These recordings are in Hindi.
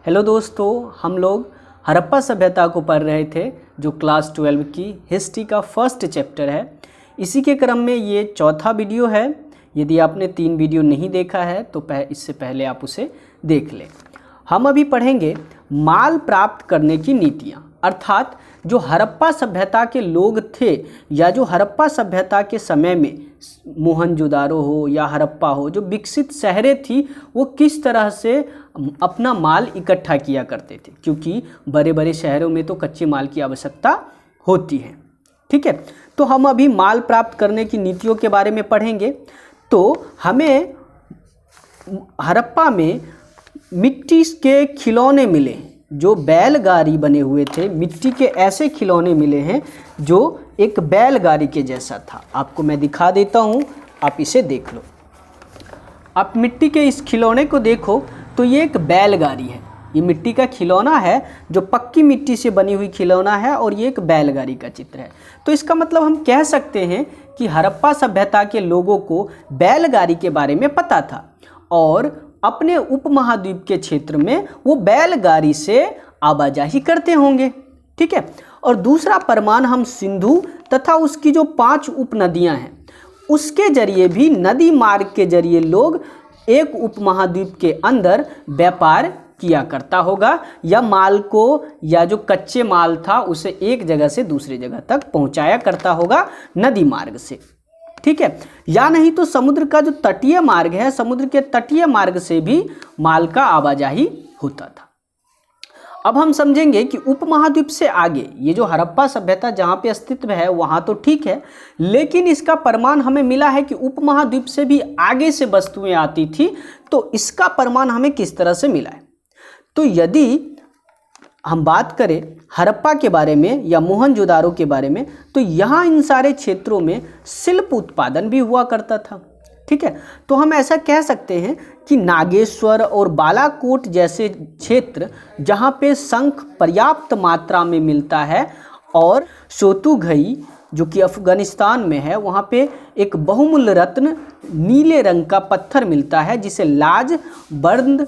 हेलो दोस्तों, हम लोग हड़प्पा सभ्यता को पढ़ रहे थे जो क्लास 12 की हिस्ट्री का फर्स्ट चैप्टर है। इसी के क्रम में ये चौथा वीडियो है। यदि आपने 3 वीडियो नहीं देखा है तो इससे पहले आप उसे देख लें। हम अभी पढ़ेंगे माल प्राप्त करने की नीतियाँ, अर्थात जो हड़प्पा सभ्यता के लोग थे या जो हड़प्पा सभ्यता के समय में मोहनजोदारो हो या हड़प्पा हो, जो विकसित शहरें थी, वो किस तरह से अपना माल इकट्ठा किया करते थे, क्योंकि बड़े बड़े शहरों में तो कच्चे माल की आवश्यकता होती है। ठीक है, तो हम अभी माल प्राप्त करने की नीतियों के बारे में पढ़ेंगे। तो हमें हड़प्पा में मिट्टी के खिलौने मिले, जो बैलगाड़ी बने हुए थे। मिट्टी के ऐसे खिलौने मिले हैं जो एक बैलगाड़ी के जैसा था। आपको मैं दिखा देता हूँ, आप इसे देख लो। आप मिट्टी के इस खिलौने को देखो तो ये एक बैलगाड़ी है। ये मिट्टी का खिलौना है जो पक्की मिट्टी से बनी हुई खिलौना है, और ये एक बैलगाड़ी का चित्र है। तो इसका मतलब हम कह सकते हैं कि हड़प्पा सभ्यता के लोगों को बैलगाड़ी के बारे में पता था, और अपने उपमहाद्वीप के क्षेत्र में वो बैलगाड़ी से आवाजाही करते होंगे। ठीक है, और दूसरा प्रमाण हम सिंधु तथा उसकी जो 5 उपनदियां हैं उसके जरिए भी, नदी मार्ग के जरिए लोग एक उपमहाद्वीप के अंदर व्यापार किया करता होगा, या माल को, या जो कच्चे माल था उसे एक जगह से दूसरी जगह तक पहुंचाया करता होगा नदी मार्ग से। ठीक है, या नहीं तो समुद्र का जो तटीय मार्ग है, समुद्र के तटीय मार्ग से भी माल का आवाजाही होता था। अब हम समझेंगे कि उपमहाद्वीप से आगे ये जो हड़प्पा सभ्यता जहाँ पे अस्तित्व है वहाँ तो ठीक है, लेकिन इसका प्रमाण हमें मिला है कि उपमहाद्वीप से भी आगे से वस्तुएं आती थी। तो इसका प्रमाण हमें किस तरह से मिला है? तो यदि हम बात करें हड़प्पा के बारे में या मोहनजोदारो के बारे में, तो यहाँ इन सारे क्षेत्रों में शिल्प उत्पादन भी हुआ करता था। ठीक है, तो हम ऐसा कह सकते हैं कि नागेश्वर और बालाकोट जैसे क्षेत्र जहाँ पे शंख पर्याप्त मात्रा में मिलता है, और सोतुघई जो कि अफगानिस्तान में है, वहाँ पे एक बहुमूल्य रत्न नीले रंग का पत्थर मिलता है जिसे लाज बर्द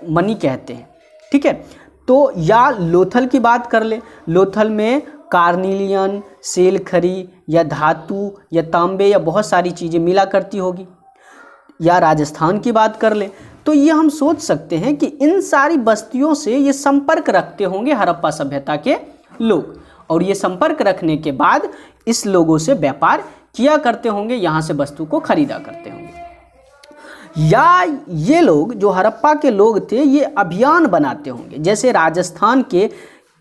मणि कहते हैं। ठीक है, तो या लोथल की बात कर ले, लोथल में कार्निलियन, सेलखरी या धातु या तांबे या बहुत सारी चीज़ें मिला करती होगी। या राजस्थान की बात कर ले, तो ये हम सोच सकते हैं कि इन सारी बस्तियों से ये संपर्क रखते होंगे हड़प्पा सभ्यता के लोग, और ये संपर्क रखने के बाद इस लोगों से व्यापार किया करते होंगे, यहाँ से वस्तु को खरीदा करते होंगे। या ये लोग जो हड़प्पा के लोग थे ये अभियान बनाते होंगे, जैसे राजस्थान के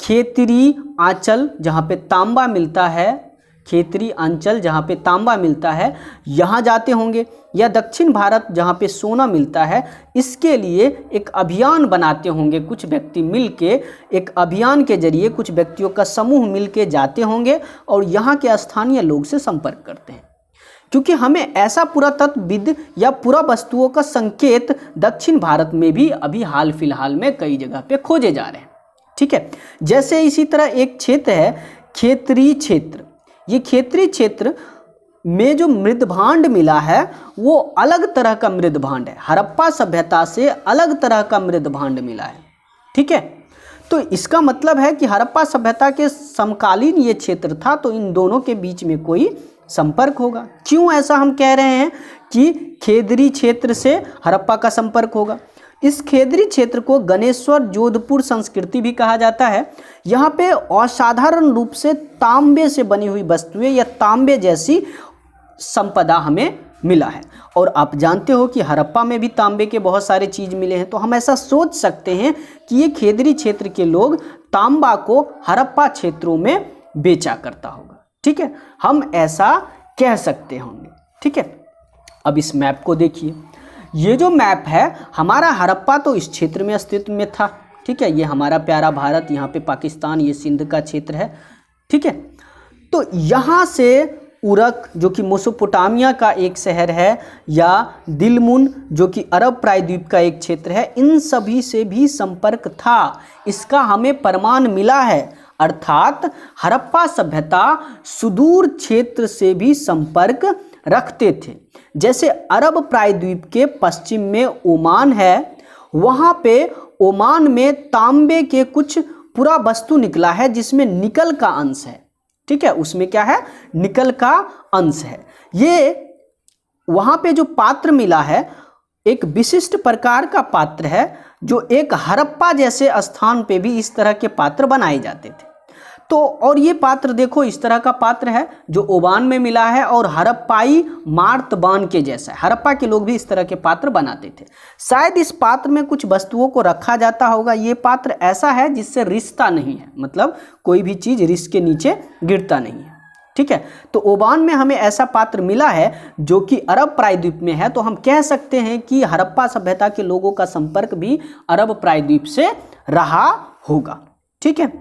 खेतरी आंचल जहाँ पे तांबा मिलता है, खेतरी अंचल जहाँ पे तांबा मिलता है, यहाँ जाते होंगे। या दक्षिण भारत जहाँ पे सोना मिलता है, इसके लिए एक अभियान बनाते होंगे। कुछ व्यक्ति मिलके एक अभियान के जरिए, कुछ व्यक्तियों का समूह मिलके जाते होंगे और यहाँ के स्थानीय लोग से संपर्क करते हैं, क्योंकि हमें ऐसा पुरातत्वविद या पुरा वस्तुओं का संकेत दक्षिण भारत में भी अभी हाल फिलहाल में कई जगह पे खोजे जा रहे हैं। ठीक है, जैसे इसी तरह एक क्षेत्र है खेतरी क्षेत्र। ये खेतरी क्षेत्र में जो मृदभांड मिला है वो अलग तरह का मृदभांड है, हड़प्पा सभ्यता से अलग तरह का मृदभांड मिला है। ठीक है, तो इसका मतलब है कि हड़प्पा सभ्यता के समकालीन ये क्षेत्र था, तो इन दोनों के बीच में कोई संपर्क होगा। क्यों ऐसा हम कह रहे हैं कि खेतरी क्षेत्र से हड़प्पा का संपर्क होगा? इस खेतरी क्षेत्र को गणेश्वर जोधपुर संस्कृति भी कहा जाता है। यहाँ पे असाधारण रूप से तांबे से बनी हुई वस्तुएं या तांबे जैसी संपदा हमें मिला है, और आप जानते हो कि हड़प्पा में भी तांबे के बहुत सारे चीज़ मिले हैं। तो हम ऐसा सोच सकते हैं कि ये खेतरी क्षेत्र के लोग तांबा को हड़प्पा क्षेत्रों में बेचा करता होगा। ठीक है, हम ऐसा कह सकते होंगे। ठीक है, अब इस मैप को देखिए। ये जो मैप है, हमारा हड़प्पा तो इस क्षेत्र में अस्तित्व में था। ठीक है, ये हमारा प्यारा भारत, यहाँ पे पाकिस्तान, ये सिंध का क्षेत्र है। ठीक है, तो यहाँ से उरक जो कि मेसोपोटामिया का एक शहर है, या दिलमुन जो कि अरब प्रायद्वीप का एक क्षेत्र है, इन सभी से भी संपर्क था। इसका हमें प्रमाण मिला है, अर्थात हड़प्पा सभ्यता सुदूर क्षेत्र से भी संपर्क रखते थे। जैसे अरब प्रायद्वीप के पश्चिम में ओमान है, वहाँ पे ओमान में तांबे के कुछ पूरा वस्तु निकला है जिसमें निकल का अंश है। ठीक है, उसमें क्या है, निकल का अंश है। ये वहां पे जो पात्र मिला है एक विशिष्ट प्रकार का पात्र है, जो एक हड़प्पा जैसे स्थान पे भी इस तरह के पात्र बनाए जाते थे। तो और ये पात्र देखो इस तरह का पात्र है जो ओमान में मिला है और हड़प्पाई मार्तबान के जैसा है। हड़प्पा के लोग भी इस तरह के पात्र बनाते थे। शायद इस पात्र में कुछ वस्तुओं को रखा जाता होगा। ये पात्र ऐसा है जिससे रिश्ता नहीं है, मतलब कोई भी चीज रिस के नीचे गिरता नहीं है। ठीक है, तो ओमान में हमें ऐसा पात्र मिला है जो कि अरब प्रायद्वीप में है। तो हम कह सकते हैं कि हड़प्पा सभ्यता के लोगों का संपर्क भी अरब प्रायद्वीप से रहा होगा। ठीक है,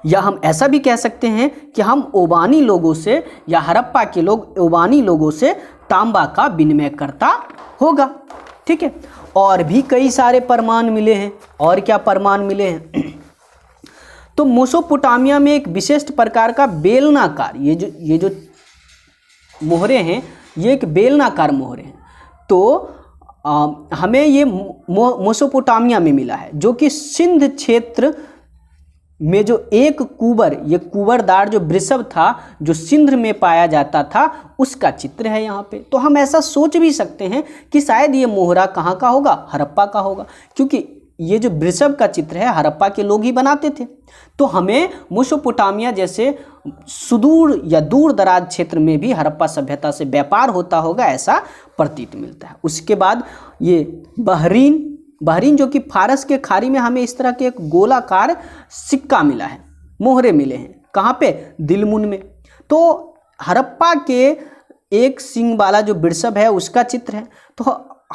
या हम ऐसा भी कह सकते हैं कि हम ओबानी लोगों से या हड़प्पा के लोग ओबानी लोगों से तांबा का विनिमय करता होगा। ठीक है, और भी कई सारे प्रमाण मिले हैं। और क्या प्रमाण मिले हैं तो मेसोपोटामिया में एक विशिष्ट प्रकार का बेलनाकार, ये जो मोहरे हैं ये एक बेलनाकार मोहरे हैं। तो हमें ये मेसोपोटामिया में मिला है, जो कि सिंध क्षेत्र में जो एक कुबर, ये कुबरदार जो वृषभ था जो सिंध में पाया जाता था, उसका चित्र है यहाँ पे। तो हम ऐसा सोच भी सकते हैं कि शायद ये मोहरा कहाँ का होगा, हड़प्पा का होगा, क्योंकि ये जो वृषभ का चित्र है हड़प्पा के लोग ही बनाते थे। तो हमें मेसोपोटामिया जैसे सुदूर या दूर दराज क्षेत्र में भी हड़प्पा सभ्यता से व्यापार होता होगा, ऐसा प्रतीत मिलता है। उसके बाद ये बहरीन जो कि फारस के खाड़ी में हमें इस तरह के एक गोलाकार सिक्का मिला है, मोहरे मिले हैं। कहाँ पे, दिलमुन में। तो हड़प्पा के एक सिंग वाला जो वृषभ है उसका चित्र है। तो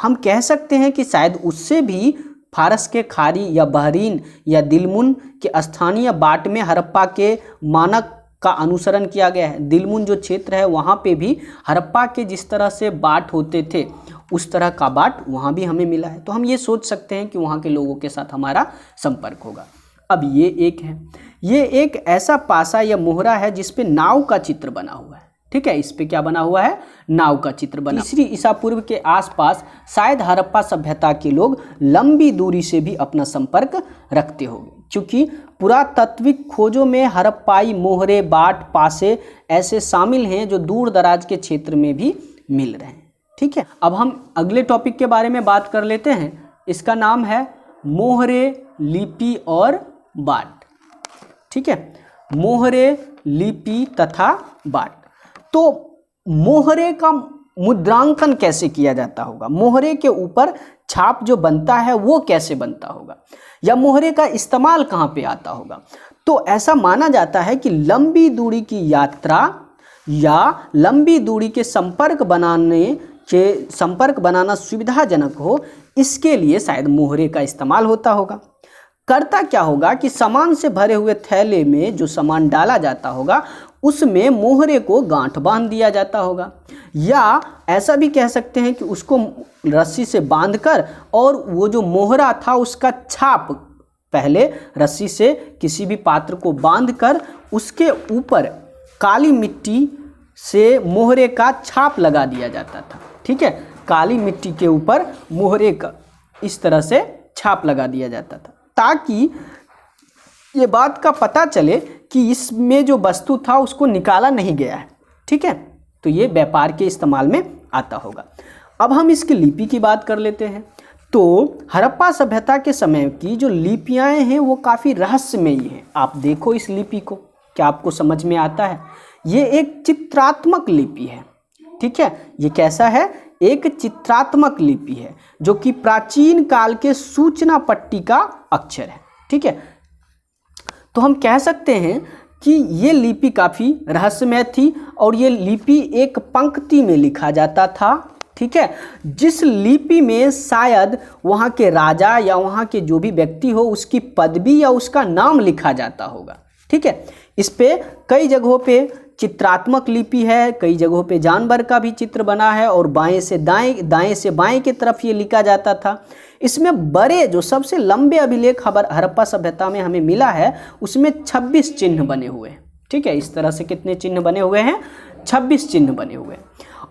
हम कह सकते हैं कि शायद उससे भी फारस के खाड़ी या बहरीन या दिलमुन के स्थानीय बाट में हड़प्पा के मानक का अनुसरण किया गया है। दिलमुन जो क्षेत्र है वहाँ पे भी हड़प्पा के जिस तरह से बाट होते थे उस तरह का बाट वहाँ भी हमें मिला है। तो हम ये सोच सकते हैं कि वहाँ के लोगों के साथ हमारा संपर्क होगा। अब ये एक है, ये एक ऐसा पासा या मोहरा है जिस पे नाव का चित्र बना हुआ है। ठीक है, इस पे क्या बना हुआ है, नाव का चित्र बना। तीसरी ईसा पूर्व के आसपास शायद हड़प्पा सभ्यता के लोग लंबी दूरी से भी अपना संपर्क रखते होंगे, क्योंकि पुरातात्विक खोजों में हड़प्पाई मोहरे, बाट, पासे ऐसे शामिल हैं जो दूर दराज के क्षेत्र में भी मिल रहे हैं। ठीक है, अब हम अगले टॉपिक के बारे में बात कर लेते हैं। इसका नाम है मोहरे, लिपि और बाट। ठीक है, मोहरे, लिपि तथा बाट। तो मोहरे का मुद्रांकन कैसे किया जाता होगा, मोहरे के ऊपर छाप जो बनता है वो कैसे बनता होगा, या मोहरे का इस्तेमाल कहाँ पे आता होगा। तो ऐसा माना जाता है कि लंबी दूरी की यात्रा या लंबी दूरी के संपर्क बनाना सुविधाजनक हो, इसके लिए शायद मोहरे का इस्तेमाल होता होगा। करता क्या होगा कि सामान से भरे हुए थैले में जो सामान डाला जाता होगा उसमें मोहरे को गांठ बांध दिया जाता होगा, या ऐसा भी कह सकते हैं कि उसको रस्सी से बांधकर और वो जो मोहरा था उसका छाप पहले रस्सी से किसी भी पात्र को बांधकर उसके ऊपर काली मिट्टी से मोहरे का छाप लगा दिया जाता था। ठीक है, काली मिट्टी के ऊपर मोहरे का इस तरह से छाप लगा दिया जाता था, ताकि ये बात का पता चले कि इसमें जो वस्तु था उसको निकाला नहीं गया है। ठीक है, तो ये व्यापार के इस्तेमाल में आता होगा। अब हम इसकी लिपि की बात कर लेते हैं। तो हड़प्पा सभ्यता के समय की जो लिपियाँ हैं वो काफ़ी रहस्यमयी हैं। आप देखो इस लिपि को, क्या आपको समझ में आता है? ये एक चित्रात्मक लिपि है। ठीक है, ये कैसा है? एक चित्रात्मक लिपि है जो कि प्राचीन काल के सूचना पट्टी का अक्षर है। ठीक है, तो हम कह सकते हैं कि ये लिपि काफ़ी रहस्यमय थी और ये लिपि एक पंक्ति में लिखा जाता था। ठीक है, जिस लिपि में शायद वहाँ के राजा या वहाँ के जो भी व्यक्ति हो उसकी पदवी या उसका नाम लिखा जाता होगा। ठीक है, इस पे कई जगहों पे चित्रात्मक लिपि है, कई जगहों पे जानवर का भी चित्र बना है और बाएं से दाएं, दाएं से बाएं की तरफ ये लिखा जाता था। इसमें बड़े जो सबसे लंबे अभिलेख हड़प्पा सभ्यता में हमें मिला है उसमें 26 चिन्ह बने हुए हैं। ठीक है, इस तरह से कितने चिन्ह बने हुए हैं? 26 चिन्ह बने हुए हैं।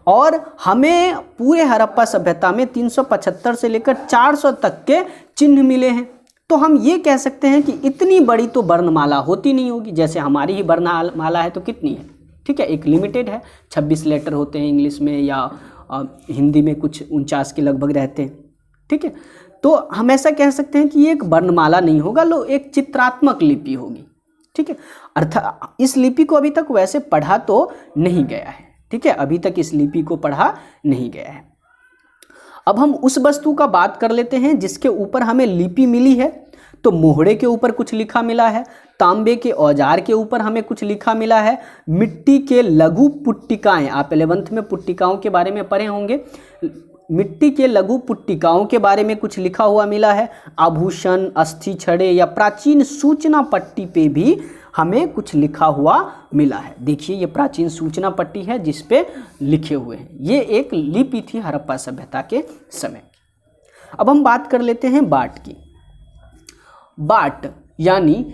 और हमें पूरे हड़प्पा सभ्यता में 375 से लेकर 400 तक के चिन्ह मिले हैं। तो हम ये कह सकते हैं कि इतनी बड़ी तो वर्णमाला होती नहीं होगी, जैसे हमारी ही वर्णमाला है तो कितनी है, ठीक है, एक लिमिटेड है, 26 लेटर होते हैं इंग्लिश में, या हिंदी में कुछ 49 के लगभग रहते हैं, ठीक है। तो हम ऐसा कह सकते हैं कि ये एक वर्णमाला नहीं होगा, लो एक चित्रात्मक लिपि होगी, ठीक है। अर्थात इस लिपि को अभी तक वैसे पढ़ा तो नहीं गया है, ठीक है, अभी तक इस लिपि को पढ़ा नहीं गया है। अब हम उस वस्तु का बात कर लेते हैं जिसके ऊपर हमें लिपि मिली है। तो मोहड़े के ऊपर कुछ लिखा मिला है, तांबे के औजार के ऊपर हमें कुछ लिखा मिला है, मिट्टी के लघु पुट्टिकाएं, आप 11th में पुट्टिकाओं के बारे में पढ़े होंगे, मिट्टी के लघु पुट्टिकाओं के बारे में कुछ लिखा हुआ मिला है। आभूषण, अस्थि छड़े या प्राचीन सूचना पट्टी पे भी हमें कुछ लिखा हुआ मिला है। देखिए ये प्राचीन सूचना पट्टी है जिस पे लिखे हुए हैं। ये एक लिपि थी हड़प्पा सभ्यता के समय। अब हम बात कर लेते हैं बाट की। बाट यानी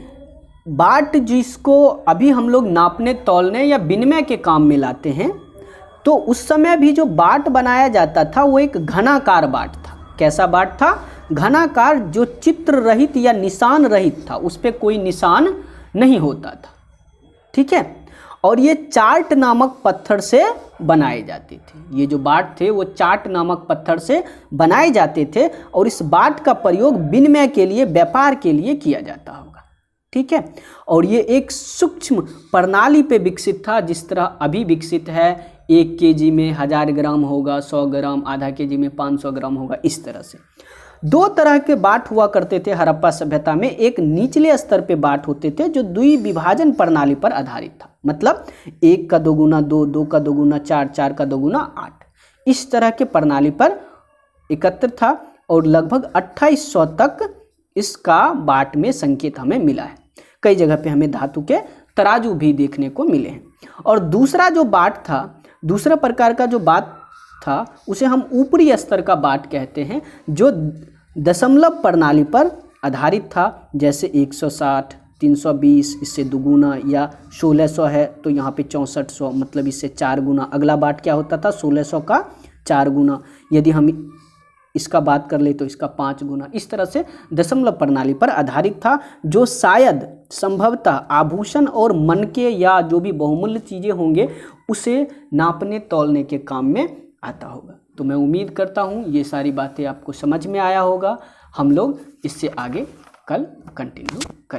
बाट जिसको अभी हम लोग नापने, तौलने या विनिमय के काम में लाते हैं, तो उस समय भी जो बाट बनाया जाता था वो एक घनाकार बाट था। कैसा बाट था? घनाकार, जो चित्र रहित या निशान रहित था, उस पर कोई निशान नहीं होता था, ठीक है। और ये चार्ट नामक पत्थर से बनाए जाते थे। ये जो बाट थे वो चार्ट नामक पत्थर से बनाए जाते थे और इस बाट का प्रयोग विनिमय के लिए, व्यापार के लिए किया जाता होगा, ठीक है। और ये एक सूक्ष्म प्रणाली पे विकसित था, जिस तरह अभी विकसित है। 1 केजी में 1000 ग्राम होगा, 100 ग्राम, आधा केजी में 500 ग्राम होगा, इस तरह से। 2 तरह के बाट हुआ करते थे हड़प्पा सभ्यता में। एक निचले स्तर पे बाट होते थे जो द्विविभाजन प्रणाली पर आधारित था, मतलब 1 का 2 गुना 2, 2 का 2 गुना 4, 4 का 2 गुना 8, इस तरह के प्रणाली पर एकत्र था। और लगभग 2800 तक इसका बाट में संकेत हमें मिला है। कई जगह पे हमें धातु के तराजू भी देखने को मिले हैं। और दूसरा जो बाट था, दूसरा प्रकार का जो बाट था, उसे हम ऊपरी स्तर का बाट कहते हैं, जो दशमलव प्रणाली पर आधारित था। जैसे 160, 320, इससे 2 गुना, या 1600 है तो यहाँ पे 6400, मतलब इससे 4 गुना। अगला बाट क्या होता था? 1600 का 4 गुना। यदि हम इसका बात कर ले तो इसका 5 गुना। इस तरह से दशमलव प्रणाली पर आधारित था, जो शायद संभवतः आभूषण और मनके या जो भी बहुमूल्य चीज़ें होंगे उसे नापने तौलने के काम में आता होगा। तो मैं उम्मीद करता हूँ ये सारी बातें आपको समझ में आया होगा। हम लोग इससे आगे कल कंटिन्यू करेंगे।